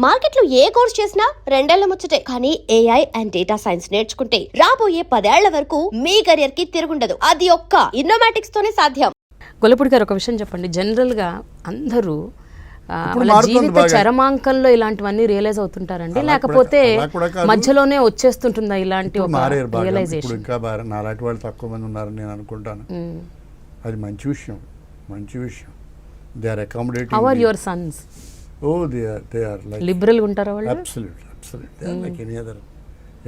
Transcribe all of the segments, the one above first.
మార్కెట్లో ఏ కోర్స్ చేసినా రెండేళ్ల ముచ్చటే. కానీ ఏఐ అండ్ డేటా సైన్స్ నేర్చుకుంటే రాబోయే 10 ఏళ్ల వరకు మీ కెరియర్ కి తిరుగుండదు. అది ఒక్క ఇన్నోమాటిక్స్ తోనే సాధ్యం. గొల్లపూడి గారు ఒక విషయం చెప్పండి. జనరల్ గా అందరూ వాళ్ళ జీవిత చరమాంకంలో ఇలాంటివన్నీ రియలైజ్ అవుతుంటారండి, లేకపోతే మధ్యలోనే వచ్చేస్తుంటుందా ఇలాంటి ఒక రియలైజేషన్? ఇంకా నాలాంటి వాళ్ళు తక్కువ మంది ఉన్నారని నేను అనుకుంటాను. అది మంచి విషయం, మంచి విషయం. They are accommodating. How are your sons? Oh, they are like liberal ఉంటారా వాళ్ళు? Absolutely. They are like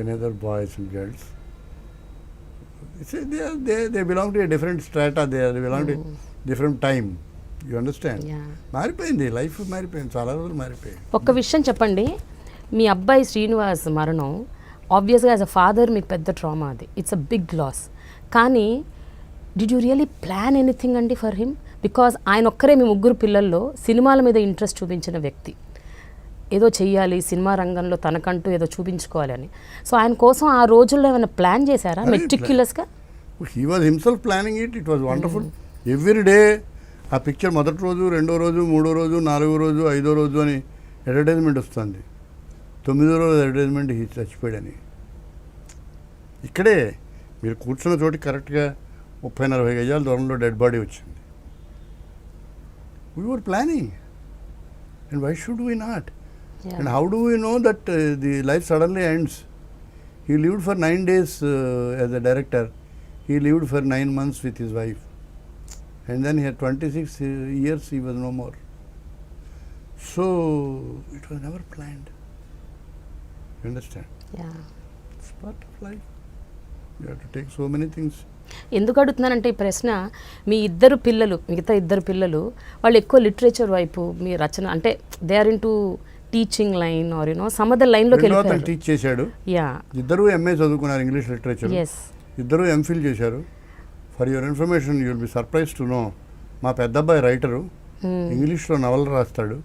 any other boys and girls. They belong to a different strata. They belong to different time. You understand? మారిపోయింది life, మారిపోయింది, చాలా రోజులు మారిపోయింది. ఒక్క విషయం చెప్పండి, మీ అబ్బాయి శ్రీనివాస్ మరణం ఆబ్వియస్గా యాజ్ అ ఫాదర్ మీకు పెద్ద ట్రామా, అది ఇట్స్ అ బిగ్ లాస్. కానీ did you really plan anything అండి ఫర్ హిమ్? బికాజ్ ఆయన ఒక్కరే మీ ముగ్గురు పిల్లల్లో సినిమాల మీద ఇంట్రెస్ట్ చూపించిన వ్యక్తి. ఏదో చెయ్యాలి సినిమా రంగంలో, తనకంటూ ఏదో చూపించుకోవాలి అని. సో ఆయన కోసం ఆ రోజుల్లో ఏమైనా ప్లాన్ చేశారా మెటిక్యులస్గా? He was himself planning it. It was wonderful. Every day ఆ పిక్చర్ మొదటి రోజు, రెండో రోజు, మూడో రోజు, నాలుగో రోజు, ఐదో రోజు అని అడ్వర్టైజ్మెంట్ వస్తుంది. 9వ రోజు అడ్వర్టైజ్మెంట్ హీ చచ్చిపోయాడని. ఇక్కడే మీరు కూర్చున్న చోటి కరెక్ట్గా 30-40 గజాల దూరంలో డెడ్ బాడీ వచ్చింది. We were planning, and why should we not? Yeah. And how do we know that the life suddenly ends? He lived for 9 days as a director. He lived for 9 months with his wife, and then he had 26 years he was no more. So it was never planned. You understand? Yeah. It's part of life. You have to take so many things. ఎందుకు అడుగుతున్నానంటే ఈ ప్రశ్న, మీ ఇద్దరు పిల్లలు, మిగతా ఇద్దరు పిల్లలు వాళ్ళు ఎక్కువ లిటరేచర్ వైపు మీ రచన అంటే they are into teaching line or you know some other లైన్లోకి వెళ్ళిపోయారు. టీచ్ చేశాడు. యా, ఇద్దరు ఎంఏ చదువుకున్నారు ఇంగ్లీష్ లిటరేచర్. ఇద్దరు ఎంఫిల్ చేశారు. For your information you will be surprise to know, మా పెద్ద అబ్బాయి రైటరు, ఇంగ్లీష్లో నవల రాస్తాడు.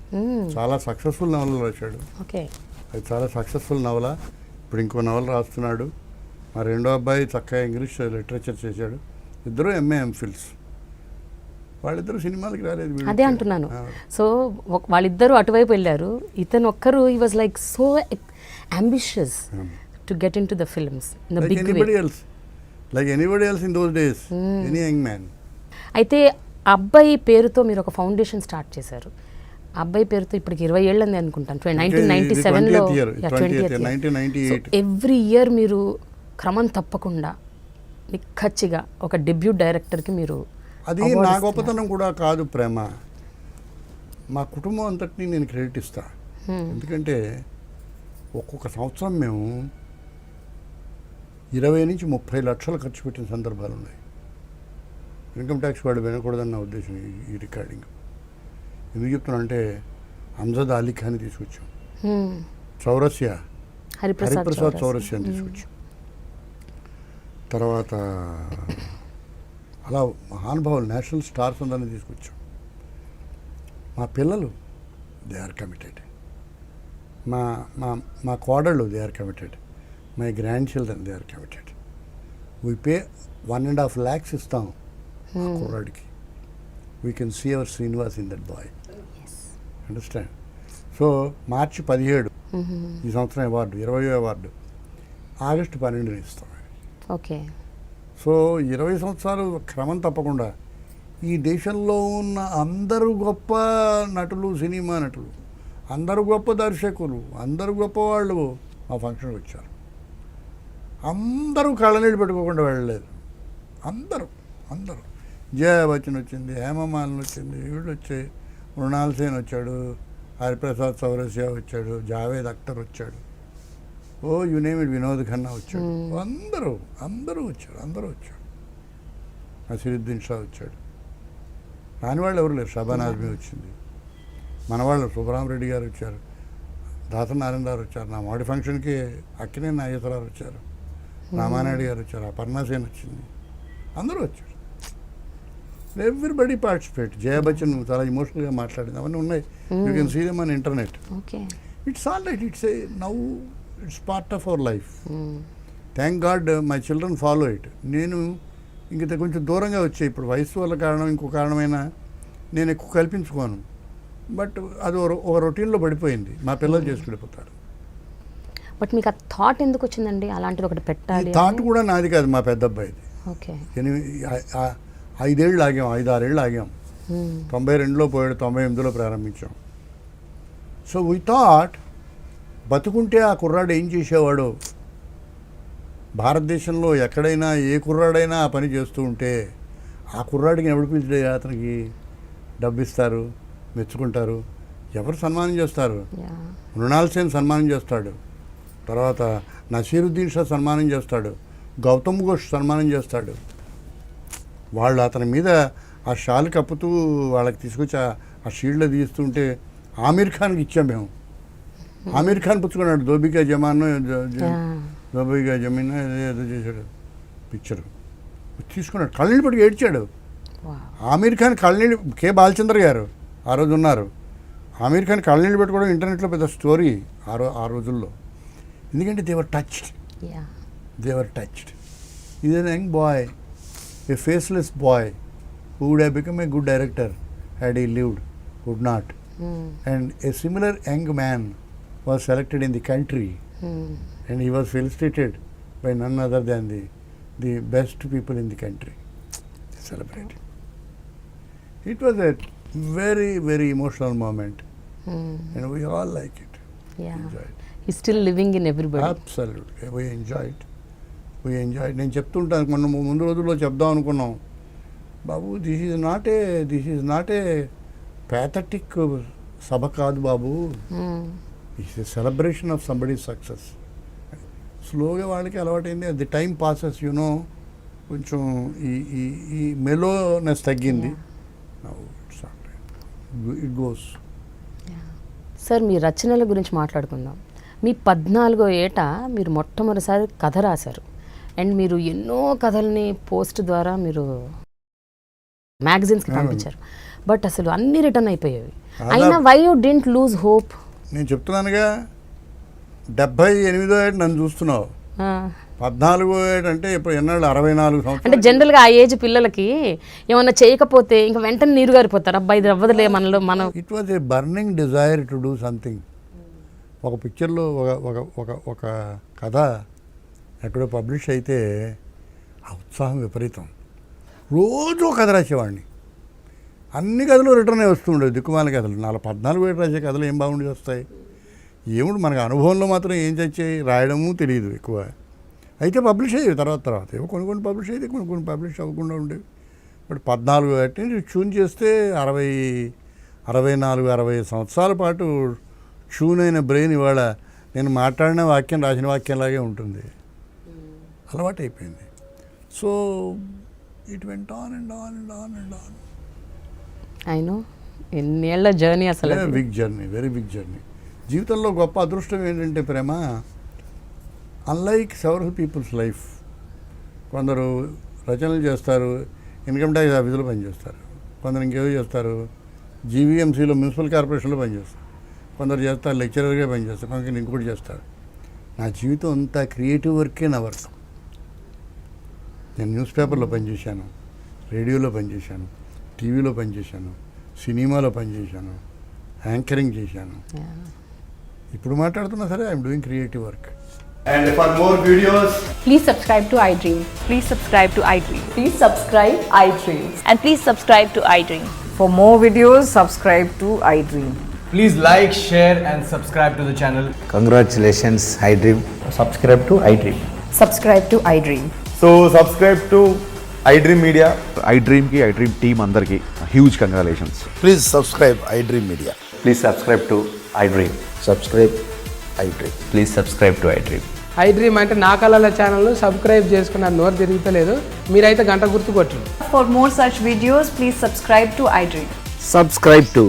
చాలా సక్సెస్ఫుల్ నవలలు రాశాడు. ఓకే, అది చాలా సక్సెస్ఫుల్ నవల. ఇప్పుడు ఇంకో నవల రాస్తున్నాడు. మా రెండో అబ్బాయి చక్కగా ఇంగ్లీష్ లిటరేచర్ చేశాడు. ఇద్దరు ఎంఏ ఎంఫిల్స్. వాళ్ళిద్దరు సినిమాలకి రాలేదు. అదే అంటున్నాను. సో వాళ్ళిద్దరూ అటువైపు వెళ్ళారు. ఇతను ఒక్కరు he was like so ambitious to get into the films in the big way. Like anybody else in those days, any young man. అయితే అబ్బాయి పేరుతో మీరు ఒక ఫౌండేషన్ స్టార్ట్ చేశారు. అబ్బాయి పేరుతో ఇప్పటికి 20 ఏళ్ళని అనుకుంటాను. 1997లో ఎవ్రీ ఇయర్ మీరు క్రమం తప్పకుండా నిక్కచ్చిగా ఒక డెబ్యూట్ డైరెక్టర్కి మీరు. అది నా గొప్పతనం కూడా కాదు ప్రేమ, మా కుటుంబం అంతటినీ నేను క్రెడిట్ ఇస్తా. ఎందుకంటే ఒక్కొక్క సంవత్సరం మేము 20 నుంచి 30 లక్షలు ఖర్చు పెట్టిన సందర్భాలు ఉన్నాయి. ఇన్కమ్ ట్యాక్స్ వాడు వినకూడదని నా ఉద్దేశం ఈ రికార్డింగ్. ఎందుకు చెప్తున్నా అంటే అంజద్ అలీ ఖాన్ తీసుకొచ్చాం, చౌరసియా హరిప్రసాద్ చౌరసియాని తీసుకొచ్చాం. తర్వాత అలా మహానుభావులు నేషనల్ స్టార్స్ అందరినీ తీసుకొచ్చాం. మా పిల్లలు దే ఆర్ కమిటెడ్, మా మా మా కోడళ్ళు they are committed, my grand children they are committed. We pay 1.5 lakhs ఇస్తాం మా కుర్రాడికి. We can see our Srinivas in that boy. Understand? So March 17 ఈ సంవత్సరం అవార్డు, 20వ అవార్డు ఆగస్టు 12 ఇస్తాం. ఓకే. సో 20 సంవత్సరాలు క్రమం తప్పకుండా ఈ దేశంలో ఉన్న అందరూ గొప్ప నటులు, సినిమా నటులు, అందరూ గొప్ప దర్శకులు, అందరూ గొప్ప వాళ్ళు మా ఫంక్షన్కి వచ్చారు. అందరూ కళ్ళనీళ్ళు పెట్టుకోకుండా వెళ్ళలేదు. అందరూ అందరూ జయ బచ్చన్ వచ్చింది, హేమమాలిని వచ్చింది, వీళ్ళు వచ్చాయి, మృణాల్ సేన్ వచ్చాడు, హరిప్రసాద్ చౌరసియా వచ్చాడు, జావేద్ అఖ్తర్ వచ్చాడు, oh you name it, Vinod Khanna వచ్చాడు. అందరూ వచ్చాడు. నసీరుద్దీన్ షా వచ్చాడు. రాని వాళ్ళు ఎవరు లేరు. షబాన్ ఆజ్మీ వచ్చింది. మన వాళ్ళు సుబ్బరామరెడ్డి గారు వచ్చారు, దాసరి నారాయణ గారు వచ్చారు. నా మొదటి ఫంక్షన్కి అక్కినే నాగేశ్వరరావు వచ్చారు, రామానాయుడు గారు వచ్చారు, అపర్ణ సేన్ వచ్చింది. అందరూ వచ్చారు. Everybody participate. జయ బచ్చన్ చాలా ఇమోషనల్గా మాట్లాడింది, అవన్నీ ఉన్నాయి. You can see them on internet. It's all right. It's a now it's part of our life. Thank God my children follow it. నేను ఇంక కొంచెం దూరంగా వచ్చాయి. ఇప్పుడు వయసు వల్ల కారణం, ఇంకో కారణమైనా నేను ఎక్కువ కల్పించుకోను. బట్ అది ఒక రొటీన్లో పడిపోయింది. మా పిల్లలు చేసి వెళ్ళిపోతారు. బట్ మీకు ఆ థాట్ ఎందుకు వచ్చిందండి అలాంటిది ఒకటి పెట్టాలి? థాట్ కూడా నాది కాదు, మా పెద్ద అబ్బాయిది. ఓకే. 5 ఏళ్ళు ఆగాం, 5-6 ఏళ్ళు ఆగాం. 92లో పోయాడు, 98లో ప్రారంభించాం. సో వీ థాట్ బతుకుంటే ఆ కుర్రాడు ఏం చేసేవాడు, భారతదేశంలో ఎక్కడైనా ఏ కుర్రాడైనా ఆ పని చేస్తూ ఉంటే ఆ కుర్రాడికి ఎవడు పిలిచే అతనికి డబ్బు ఇస్తారు, మెచ్చుకుంటారు, ఎవరు సన్మానం చేస్తారు? మృణాల్ సేన్ సన్మానం చేస్తాడు, తర్వాత నసీరుద్దీన్ షా సన్మానం చేస్తాడు, గౌతమ్ ఘోష్ సన్మానం చేస్తాడు. వాళ్ళు అతని మీద ఆ షాల్ కప్పుతూ వాళ్ళకి తీసుకొచ్చి ఆ షీల్డ్లో తీస్తుంటే ఆమీర్ ఖాన్కి ఇచ్చాం మేము. ఆమీర్ ఖాన్ పుచ్చుకున్నాడు, దోబికా జమాన్, దోబికా జమీన్ ఏదో చేశాడు పిక్చర్, తీసుకున్నాడు, కళ్ళనీళ్ళు పట్టుకు ఏడ్చాడు. ఆమీర్ ఖాన్ కళ్ళనీళ్ళు, కె బాలచంద్ర గారు ఆ రోజు ఉన్నారు, ఆమీర్ ఖాన్ కళ్ళనీళ్ళు పెట్టుకోవడం ఇంటర్నెట్లో పెద్ద స్టోరీ ఆ రోజుల్లో. ఎందుకంటే they were touched. Is an young boy, a faceless boy who would have become a good director had he lived, would not. And a similar young man was selected in the country, and he was felicitated by none other than the best people in the country. Celebrated. It was a very, very emotional moment, and we all like it. Enjoyed. He's still living in everybody. Absolutely, we enjoyed. నేను చెప్తుంటాను, మొన్న ముందు రోజుల్లో చెప్దాం అనుకున్నాం, బాబు this is not a pathetic సభ కాదు బాబు, it's a celebration of somebody success. స్లోగా వాళ్ళకి అలవాటైంది, ది టైం పాసెస్, యూనో, కొంచెం ఈ మెలోనెస్ తగ్గింది. It goes. సార్, మీ రచనల గురించి మాట్లాడుకుందాం. మీ 14వ ఏట మీరు మొట్టమొదటిసారి కథ రాశారు, అండ్ మీరు ఎన్నో కథల్ని పోస్ట్ ద్వారా మీరు మ్యాగజైన్స్కి పంపించారు. బట్ అసలు అన్ని రిటర్న్ అయిపోయేవి. అయినా why you don't lose hope? నేను చెప్తున్నానుగా, 78వ ఏట నన్ను చూస్తున్నావు, 14వ ఏట అంటే ఇప్పుడు ఎన్నాళ్ళు, 64 సంవత్సరాలు. అంటే జనరల్గా ఆ ఏజ్ పిల్లలకి ఏమన్నా చేయకపోతే ఇంకా వెంటనే నీరు గారిపోతారు, అబ్బాయి ఇది అవ్వదులే మనలో మనం. It was a burning desire to do something. ఒక పిక్చర్లో ఒక కథ ఎక్కడో పబ్లిష్ అయితే ఆ ఉత్సాహం విపరీతం. రోజు కథ రాసేవాడిని, అన్ని కథలు రిటర్న్ వస్తూ ఉండేవి, దిక్కుమాల కథలు. 14 ఏళ్ళు రాసే కథలు ఏం బాగుండి వస్తాయి? ఏముడు మనకు అనుభవంలో మాత్రం ఏం చచ్చాయి, రాయడము తెలియదు ఎక్కువ. అయితే పబ్లిష్ అయ్యేవి తర్వాత ఏవో కొన్ని పబ్లిష్ అయితే కొన్ని పబ్లిష్ అవ్వకుండా ఉండేవి. బట్ 14 ఏటి ట్యూన్ చేస్తే 64-65 సంవత్సరాల పాటు ట్యూన్ అయిన బ్రెయిన్ ఇవాళ నేను మాట్లాడిన వాక్యం రాసిన వాక్యంలాగే ఉంటుంది, అలవాటు అయిపోయింది. So it went on and on and on and on. I know, ఎన్నేళ్ల జర్నీ అసలు. Very big journey. జీవితంలో గొప్ప అదృష్టం ఏంటంటే ప్రేమ, అన్లైక్ సెవరల్ పీపుల్స్ లైఫ్. కొందరు రచనలు చేస్తారు, ఇన్కమ్ ట్యాక్స్ ఆఫీసులో పనిచేస్తారు, కొందరు ఇంకేవో చేస్తారు, జీవీఎంసీలో మున్సిపల్ కార్పొరేషన్లో పనిచేస్తారు, కొందరు చేస్తారు లెక్చరర్గా పనిచేస్తారు, కొందరు ఇంకోటి చేస్తారు. నా జీవితం అంతా క్రియేటివ్ వర్కే నా వర్క్. నేను న్యూస్ పేపర్లో పనిచేశాను, రేడియోలో పనిచేశాను, టీవీలో పనిచేశాను, సినిమాలో పనిచేశాను, యాంకరింగ్ చేశాను, ఇప్పుడు మాట్లాడుతున్నా సరే I'm doing creative work. And for more videos, Please subscribe to iDream. Please subscribe to iDream. Please subscribe iDream. And please subscribe to iDream. For more videos, subscribe to iDream. please like, share and subscribe to the channel. Congratulations, iDream. Subscribe to iDream. Subscribe to iDream. So subscribe to iDream Media. iDream ki iDream team andarki huge congratulations. Please subscribe iDream Media. Please subscribe to iDream. Subscribe iDream. Please subscribe to iDream. iDream అంటే నా కళల channel subscribe చేసుకున్న నోరు తిరుగుతలేదు, మీరైతే గంట గుర్తు కొట్టండి. For more such videos, please subscribe to iDream. Subscribe to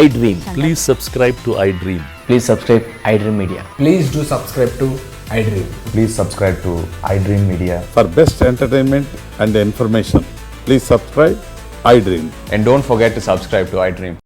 iDream. Please subscribe to iDream. Please subscribe iDream Media. Please do subscribe to iDream. Please subscribe to iDream Media. For best entertainment and information, please subscribe iDream. And don't forget to subscribe to iDream.